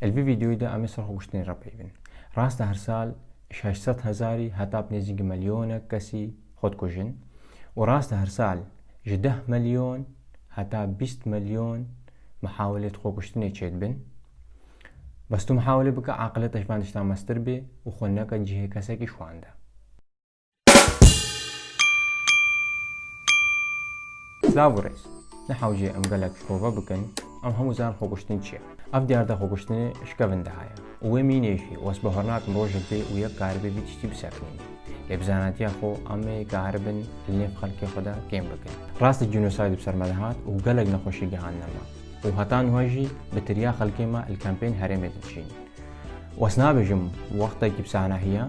الفي فيديو ده ئەمێ سەر خۆکوشتنی ڕەپەی بن. ڕاستە هەر ساڵ 600,000 هەتا نزیک ملیۆنە کەسی خۆتکوژن و ڕاستە هەر ساڵ 10 ملیۆن هەتا 20 ملیۆن محاولێت خۆکوشتنی چێت بن. بەس تو محاولێ بکە عاقلە تەشمان شتا مەستر بێ و خۆ نەکە جهێ کەسێکی شواندا. سلااو ڕێز نەحاوجێ ئەم گەلک شۆڤە بکەن ئەم هەموو زان خۆکوشتن چییە؟ ئەف دیاردە خۆکوشتنی شکەڤندە هەیە وێ مینێژی وەس بە هەڕناکم ڕۆژێک بێ و یەک کاربێ تشتی بسەکنین لێ بزاناتیە خۆ ئەمێ کاربن لێف خەڵکی خۆدا کێم بکەن. ڕاستە جینۆساید بسەرمەدەهات و گەلک نەخۆشی گەهان نەما و هەتا نوێژی بەتریا خەڵکێمە ئەلکەمپین هەرێمێت بچین. وەس نابێژم وەختێکی بسانە هەیە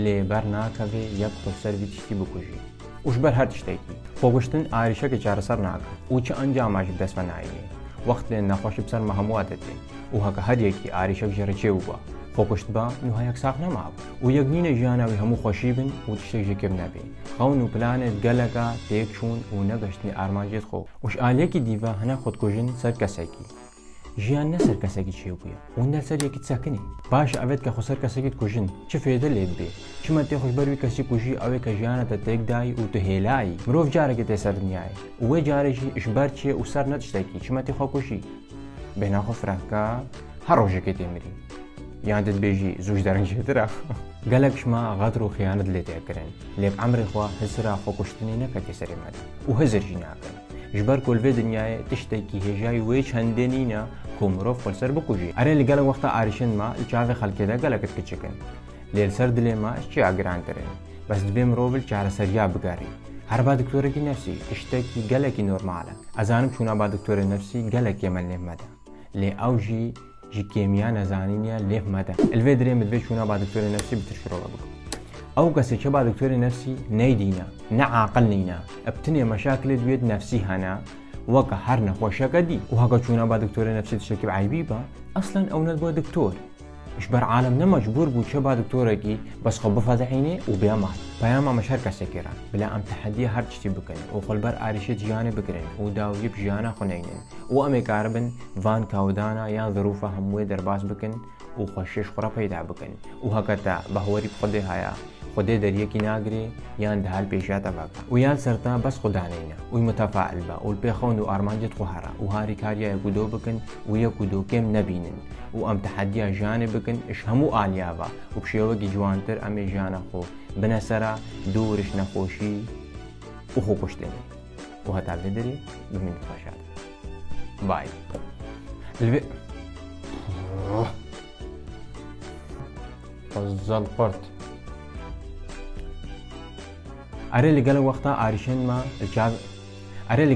لێبەر ناکەوێ یەک خۆسەروی تشتی بکوژی. وشبەر هەر تشتێکی خۆگوشتن ئاریشەکە چارەسەر ناکە و چ ئەنجاماژی دەستمە نایێ وەخت لێن نەخۆشی بسەرمە هەمووە دەدێ و هەکە هەرێکی ئاریشەک ژێرەچێ بووە خۆکوشت بە نوهەیەک ساق نەماوە و یەکنینە ژیانەوەی هەموو خۆشی بن و تشتێک ژێکێب نەبێ خەون و پلانێت گەلەکە تێک چوون و نەگەشتنی ئارمانجێت خۆ وش ئالێکی دیڤە هەنە خۆتکوژن سەر کەسێکی ژیان نەسەر کەسێکی چێ بووە و نەسەر یەکی چەکنی باش ئەوێت کە خۆسەر کەسێکیت کوژن چ فێدە لێت بێ چمە تێ خۆشبەروی کەسی کوژی ئەوەی کە ژیانەتە تێکدایی و تهێلایی مرۆڤ جارێکی تێسەر دنیاە وێ جارێکی ئشبەر چیە و سەر نەتشتێکی چمە تێ خۆکوژی بێناخۆ فراکە هەر ڕۆژێکی تێمری یان دەتبێژی زوش دەرەنجێترە گەلەکشما غەدر و خیانەت لێ تێکردن لێب ئەمری خوا هزرا خۆکوشتنی نەکەتی سەرێمەدە و هەزرژی ناکەن ژبەر کۆلڤێ دنیاە تشتێکی هێژای وێ چەندێنینە کۆ مرۆڤ خۆلسەر بکوژی ئەرێ لەگەلە وەختە ئاریشنما چاوێ خەڵکێدا گەلەکەت کچکن لێلسەر دلێمە چی ئاگرانترن بەس دبێ مرۆڤ چارەسەریا بگاری هەر با دکتۆرێکی نەفسی تشتێکی گەلێکی نۆرمالە ئەزانم چوونا با دکتۆری نەفسی گەلێک ئێمە لێمەدە لێ ئەوژی ژی کێمیا نەزانینیە لێف مەدە ئەلوێ درێمت بێ چوونا با دکتۆری نەفسی بترشڕەوە بکە ئەو کەسێکە با دکتۆری نەفسی نەیدینە نەعاقل نینە ئەبتنێ مەشاکلێت دوێت نەفسی هەنا وەکە هەر نەخۆشەکە دی و هەکە چوونا با دکتۆری نەفسی تشتێکی عیبی بە ئەسڵەن ئەو نەت بۆ دکتۆر ژبەر عالم نەمەجبور بوو چە با دکتۆرێکی بەس خۆ بفەزەحینێ و بێمات پەیاما مەشەر کەسێکێران بلا ئەم تەحەدیە هەر تشتی بکەن و خۆلبەر ئاریشێت ژیانێ بگرن و داویب ژیانە خۆنینن و ئەمێ کاربن وان کاودانە یان ظروفە هەمووی دەرباز بکەن و خۆشێش خوڕە پەیدا بکەن و هەکەتا بەهۆری خودێ هەیە خودێ دەریەکی ناگرێ یان دەهال پێشاتە باکە و یان سەرتا بەس خوددانینە وی متەفاعل بە و پێخەون و ئارمانجێت خۆهارە و هاری کاریایە گودۆ بکەن و یەک و دۆکێم نەبینن و ئەم تەحەدیە ژیانێ بکەن ئش هەموو ئالیاوە و پشێوەکی جوانتر ئەمێ ژیانە خۆ بنەسەرە دوورش نەخۆشی و خۆکوشتنی و هەتا لێ دەری بمین خۆشات بای زەڵپەرت ئەرێ لەگەڵ وەختە ئاریشنمە ئەرێ